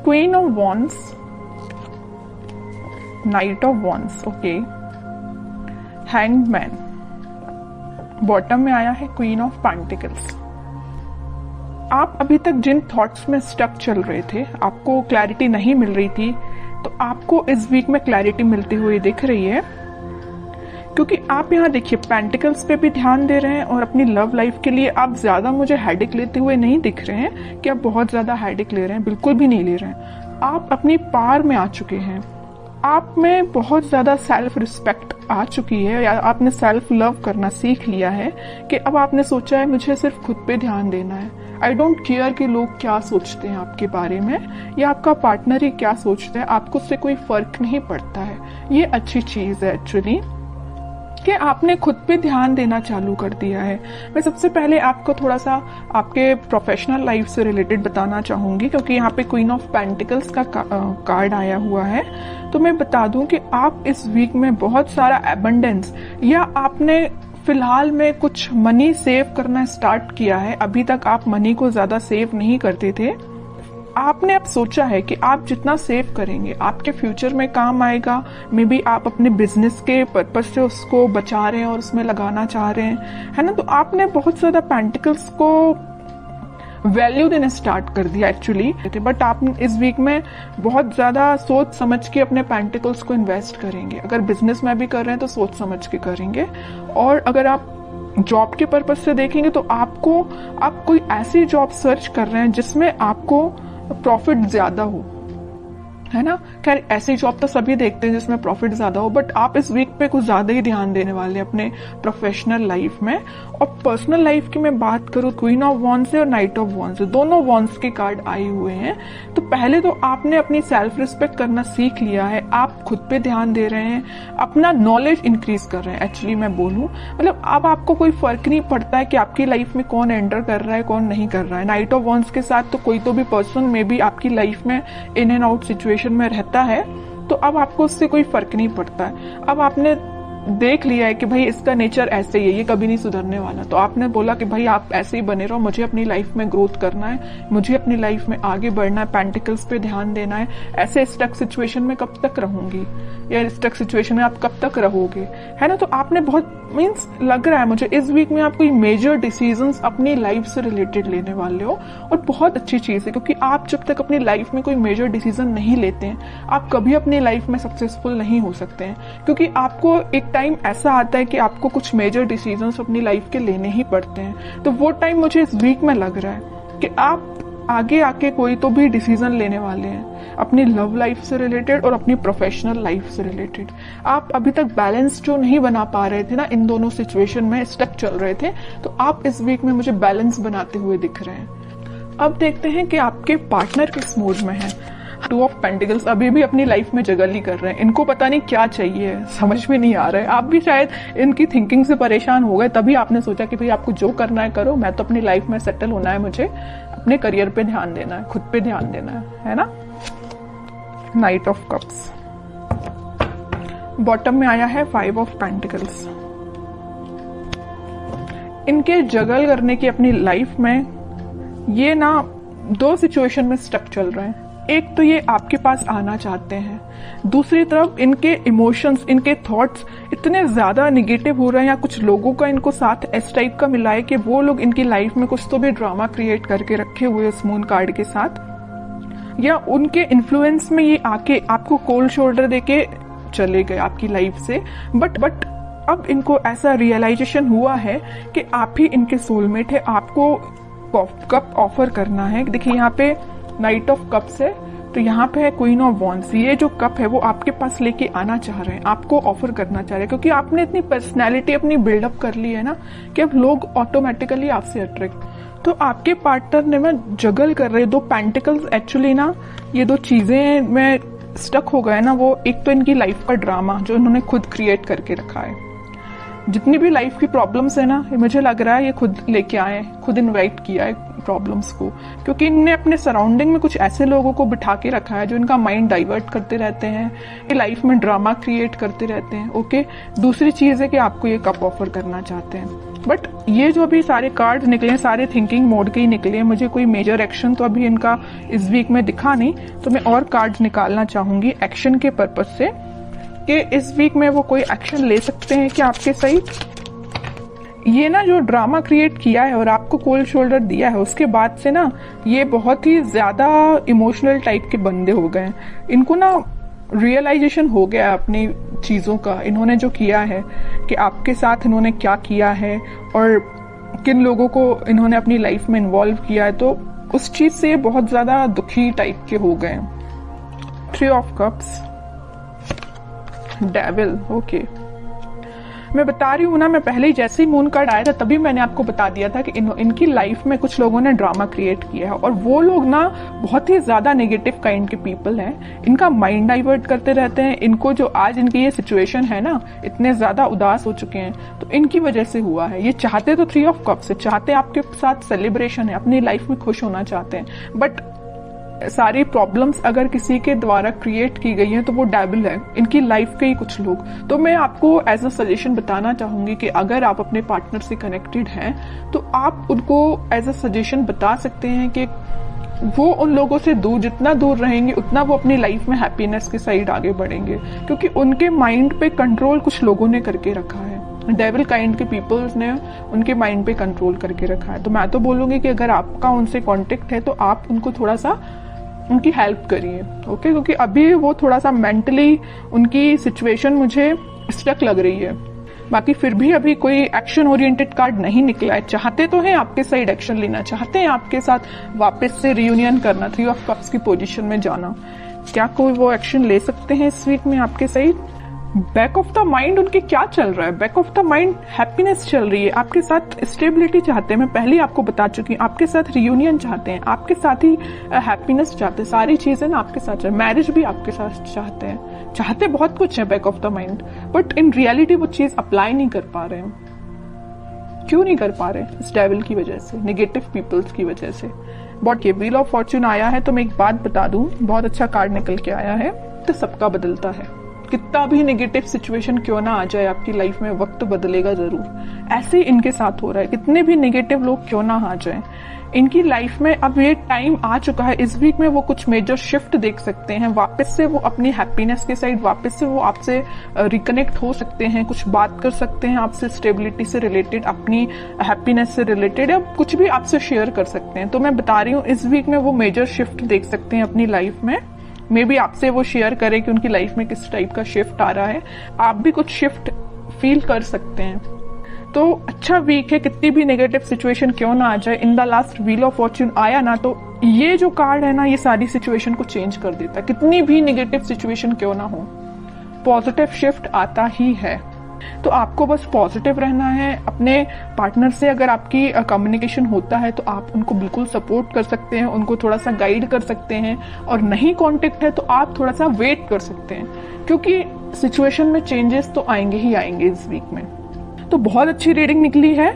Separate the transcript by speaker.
Speaker 1: Queen of wands, night of wands, okay, hanged man, bottom में आया है queen of pentacles. आप अभी तक जिन थॉट्स में स्टक चल रहे थे, आपको क्लैरिटी नहीं मिल रही थी, तो आपको इस वीक में क्लैरिटी मिलती हुई दिख रही है, क्योंकि आप यहाँ देखिए पेंटिकल्स पे भी ध्यान दे रहे हैं और अपनी लव लाइफ के लिए आप ज्यादा मुझे हेडेक लेते हुए नहीं दिख रहे हैं कि आप बहुत ज्यादा हेडेक ले रहे हैं, बिल्कुल भी नहीं ले रहे हैं। आप अपनी पार में आ चुके हैं, आप में बहुत ज्यादा सेल्फ रिस्पेक्ट आ चुकी है, या आपने सेल्फ लव करना सीख लिया है कि अब आपने सोचा है मुझे सिर्फ खुद पे ध्यान देना है। आई डोंट केयर कि लोग क्या सोचते हैं आपके बारे में या आपका पार्टनर ही क्या सोचता है, आपको उससे कोई फर्क नहीं पड़ता है। ये अच्छी चीज है एक्चुअली कि आपने खुद पे ध्यान देना चालू कर दिया है। मैं सबसे पहले आपको थोड़ा सा आपके प्रोफेशनल लाइफ से रिलेटेड बताना चाहूंगी, क्योंकि यहाँ पे क्वीन ऑफ पेंटिकल्स का कार्ड आया हुआ है। तो मैं बता दूं कि आप इस वीक में बहुत सारा एबंडेंस, या आपने फिलहाल में कुछ मनी सेव करना स्टार्ट किया है। अभी तक आप मनी को ज्यादा सेव नहीं करते थे, आपने अब सोचा है कि आप जितना सेव करेंगे आपके फ्यूचर में काम आएगा। मे बी आप अपने बिजनेस के पर्पज से उसको बचा रहे हैं और उसमें लगाना चाह रहे हैं, है ना। तो आपने बहुत ज्यादा पेंटिकल्स को वैल्यू देना स्टार्ट कर दिया एक्चुअली, बट आप इस वीक में बहुत ज्यादा सोच समझ के अपने पेंटिकल्स को इन्वेस्ट करेंगे। अगर बिजनेस में भी कर रहे हैं तो सोच समझ के करेंगे, और अगर आप जॉब के पर्पज से देखेंगे तो आप कोई ऐसी जॉब सर्च कर रहे हैं जिसमें आपको प्रॉफिट ज्यादा हो, है ना। खैर ऐसी जॉब तो सभी देखते हैं जिसमें प्रॉफिट ज्यादा हो, बट आप इस वीक पे कुछ ज्यादा ही ध्यान देने वाले हैं अपने प्रोफेशनल लाइफ में। और पर्सनल लाइफ की मैं बात करूं, क्वीन ऑफ वॉन्ड्स से और नाइट ऑफ वॉन्ड्स से, दोनों वॉन्ड्स के कार्ड आए हुए हैं। तो पहले तो आपने अपनी सेल्फ रिस्पेक्ट करना सीख लिया है, आप खुद पे ध्यान दे रहे हैं, अपना नॉलेज इंक्रीज कर रहे हैं। एक्चुअली मैं बोलूं, मतलब अब आपको कोई फर्क नहीं पड़ता है कि आपकी लाइफ में कौन एंटर कर रहा है कौन नहीं कर रहा है। नाइट ऑफ वॉन्ड्स के साथ तो कोई तो भी पर्सन में भी आपकी लाइफ में इन एंड आउट सिचुएशन में रहता है, तो अब आपको उससे कोई फर्क नहीं पड़ता है। अब आपने देख लिया है कि भाई इसका नेचर ऐसे ही है, ये कभी नहीं सुधरने वाला, तो आपने बोला कि भाई आप ऐसे ही बने रहो, मुझे अपनी लाइफ में ग्रोथ करना है, मुझे अपनी लाइफ में आगे बढ़ना है, पेंटिकल्स पे ध्यान देना है। ऐसे स्टक सिचुएशन में कब तक रहूंगी, या स्टक सिचुएशन में आप कब तक रहोगे, है ना। तो आपने बहुत मीन्स लग रहा है मुझे इस वीक में आप कोई मेजर डिसीजंस अपनी लाइफ से रिलेटेड लेने वाले हो, और बहुत अच्छी चीज है, क्योंकि आप जब तक अपनी लाइफ में कोई मेजर डिसीजन नहीं लेते हैं आप कभी अपनी लाइफ में सक्सेसफुल नहीं हो सकते हैं। क्योंकि आपको एक टाइम ऐसा आता है कि आपको कुछ मेजर डिसीजंस अपनी लाइफ के लेने ही पड़ते हैं। तो वो टाइम मुझे इस वीक में लग रहा है कि आप आगे आके कोई तो भी डिसीजन लेने वाले हैं अपनी लव लाइफ से रिलेटेड और अपनी प्रोफेशनल लाइफ से रिलेटेड। आप अभी तक बैलेंस जो नहीं बना पा रहे थे ना, इन दोनों सिचुएशन में स्टक चल रहे थे, तो आप इस वीक में मुझे बैलेंस बनाते हुए दिख रहे हैं। अब देखते हैं कि आपके पार्टनर किस मूड में है। टू ऑफ पेंटिकल्स अभी भी अपनी लाइफ में जगल ही कर रहे हैं, इनको पता नहीं क्या चाहिए, समझ में नहीं आ रहा है। आप भी शायद इनकी थिंकिंग से परेशान हो गए, तभी आपने सोचा कि भाई आपको जो करना है करो, मैं तो अपनी लाइफ में सेटल होना है, मुझे अपने करियर पे ध्यान देना है, खुद पे ध्यान देना है ना। नाइट ऑफ कप्स, बॉटम में आया है 5 ऑफ पेंटिकल्स। इनके जगल करने की अपनी लाइफ में ये ना 2 सिचुएशन में स्टक चल रहे हैं। एक तो ये आपके पास आना चाहते हैं, दूसरी तरफ इनके इमोशंस, इनके थॉट्स इतने ज्यादा निगेटिव हो रहे हैं, या कुछ लोगों का इनको साथ इस टाइप का मिला है कि वो लोग इनकी लाइफ में कुछ तो भी ड्रामा क्रिएट करके रखे हुए इस मून कार्ड के साथ, या उनके इन्फ्लुएंस में ये आके आपको कोल्ड शोल्डर देके चले गए आपकी लाइफ से। बट अब इनको ऐसा रियलाइजेशन हुआ है कि आप ही इनके सोलमेट है, आपको कप ऑफर करना है। देखिए यहाँ पे नाइट ऑफ कप्स है, तो यहाँ पे है क्वीन ऑफ वॉन्ड्स। ये जो कप है वो आपके पास लेके आना चाह रहे हैं, आपको ऑफर करना चाह रहे हैं, क्योंकि आपने इतनी पर्सनैलिटी अपनी बिल्डअप कर ली है ना कि अब लोग ऑटोमेटिकली आपसे अट्रैक्ट। तो आपके पार्टनर ने मैं जगल कर रहे 2 पेंटिकल्स एक्चुअली ना, ये 2 चीजें में स्टक हो गए ना। वो एक तो इनकी लाइफ का ड्रामा जो इन्होंने खुद क्रिएट करके रखा है, जितनी भी लाइफ की प्रॉब्लम्स है ना, मुझे लग रहा है ये खुद लेके आए, खुद इनवाइट किया है प्रॉब्लम्स को, क्योंकि इनने अपने सराउंडिंग में कुछ ऐसे लोगों को बिठा के रखा है जो इनका माइंड डाइवर्ट करते रहते हैं, ये लाइफ में ड्रामा क्रिएट करते रहते हैं। ओके, दूसरी चीज है कि आपको ये कप ऑफर करना चाहते हैं, बट ये जो अभी सारे कार्ड निकले सारे थिंकिंग मोड के ही निकले हैं। मुझे कोई मेजर एक्शन तो अभी इनका इस वीक में दिखा नहीं, तो मैं और कार्ड्स निकालना चाहूंगी एक्शन के पर्पज से कि इस वीक में वो कोई एक्शन ले सकते हैं कि आपके साइड ये ना जो ड्रामा क्रिएट किया है और आपको कोल्ड शोल्डर दिया है, उसके बाद से ना ये बहुत ही ज्यादा इमोशनल टाइप के बंदे हो गए। इनको ना रियलाइजेशन हो गया है अपनी चीजों का, इन्होंने जो किया है कि आपके साथ इन्होंने क्या किया है और किन लोगों को इन्होंने अपनी लाइफ में इन्वॉल्व किया है, तो उस चीज से बहुत ज्यादा दुखी टाइप के हो गए। 3 ऑफ कप्स, डेविल। ओके, मैं बता रही हूँ ना, मैं पहले ही जैसे ही मून कार्ड आया था तभी मैंने आपको बता दिया था कि इनकी लाइफ में कुछ लोगों ने ड्रामा क्रिएट किया है, और वो लोग ना बहुत ही ज्यादा नेगेटिव काइंड के पीपल हैं। इनका माइंड डाइवर्ट करते रहते हैं। इनको जो आज इनकी ये सिचुएशन है ना, इतने ज्यादा उदास हो चुके हैं, तो इनकी वजह से हुआ है। ये चाहते तो 3 ऑफ कप्स है, चाहते आपके साथ सेलिब्रेशन है, अपनी लाइफ में खुश होना चाहते हैं, बट सारी प्रॉब्लम्स अगर किसी के द्वारा क्रिएट की गई हैं तो वो डेविल है, इनकी लाइफ के ही कुछ लोग। तो मैं आपको एज अ सजेशन बताना चाहूंगी कि अगर आप अपने पार्टनर से कनेक्टेड हैं तो आप उनको एज अ सजेशन बता सकते हैं कि वो उन लोगों से दूर, जितना दूर रहेंगे उतना वो अपनी लाइफ में हैप्पीनेस के साइड आगे बढ़ेंगे, क्योंकि उनके माइंड पे कंट्रोल कुछ लोगों ने करके रखा है। डेविल काइंड के पीपल्स ने उनके माइंड पे कंट्रोल करके रखा है। तो मैं तो बोलूंगी कि अगर आपका उनसे कांटेक्ट है तो आप उनको थोड़ा सा उनकी हेल्प करिए। ओके, क्योंकि अभी वो थोड़ा सा मेंटली उनकी सिचुएशन मुझे स्टक लग रही है। बाकी फिर भी अभी कोई एक्शन ओरिएंटेड कार्ड नहीं निकला है। चाहते तो हैं आपके साइड एक्शन लेना, चाहते हैं आपके साथ वापस से रियूनियन करना, 3 ऑफ कप्स की पोजीशन में जाना। क्या कोई वो एक्शन ले सकते हैं इस वीक में आपके side? Back of the mind उनके क्या चल रहा है? Back of the mind happiness चल रही है, आपके साथ स्टेबिलिटी चाहते हैं। मैं पहले आपको बता चुकी हूँ, आपके साथ रियूनियन चाहते हैं, आपके साथ ही हैप्पीनेस चाहते हैं, सारी चीजें ना आपके साथ, मैरिज भी आपके साथ चाहते हैं, चाहते बहुत कुछ है back of the mind, but in reality वो चीज अप्लाई नहीं कर पा रहे हैं। क्यों नहीं कर पा रहे? इस डेविल की वजह से, नेगेटिव पीपल्स की वजह से। बट ये व्हील ऑफ फॉर्च्यून आया है तो मैं एक बात बता दूं, बहुत अच्छा कार्ड निकल के आया है, तो सबका बदलता है। कितना भी नेगेटिव सिचुएशन क्यों ना आ जाए आपकी लाइफ में, वक्त बदलेगा जरूर। ऐसे ही इनके साथ हो रहा है, कितने भी नेगेटिव लोग क्यों ना आ जाए इनकी लाइफ में, अब ये टाइम आ चुका है। इस वीक में वो कुछ मेजर शिफ्ट देख सकते हैं, वापस से वो अपनी हैप्पीनेस के साइड, वापस से वो आपसे रिकनेक्ट हो सकते हैं, कुछ बात कर सकते हैं आपसे स्टेबिलिटी से रिलेटेड, अपनी हैप्पीनेस से रिलेटेड, या कुछ भी आपसे शेयर कर सकते हैं। तो मैं बता रही हूँ इस वीक में वो मेजर शिफ्ट देख सकते हैं अपनी लाइफ में। मे बी आपसे वो शेयर करें कि उनकी लाइफ में किस टाइप का शिफ्ट आ रहा है, आप भी कुछ शिफ्ट फील कर सकते हैं। तो अच्छा वीक है, कितनी भी नेगेटिव सिचुएशन क्यों ना आ जाए। In the last wheel of Fortune आया ना, तो ये जो कार्ड है ना, ये सारी सिचुएशन को चेंज कर देता है। कितनी भी नेगेटिव सिचुएशन क्यों ना हो, पॉजिटिव शिफ्ट आता ही है। तो आपको बस पॉजिटिव रहना है। अपने पार्टनर से अगर आपकी कम्युनिकेशन होता है तो आप उनको बिल्कुल सपोर्ट कर सकते हैं, उनको थोड़ा सा गाइड कर सकते हैं, और नहीं कांटेक्ट है तो आप थोड़ा सा वेट कर सकते हैं, क्योंकि सिचुएशन में चेंजेस तो आएंगे ही आएंगे इस वीक में। तो बहुत अच्छी रीडिंग निकली है।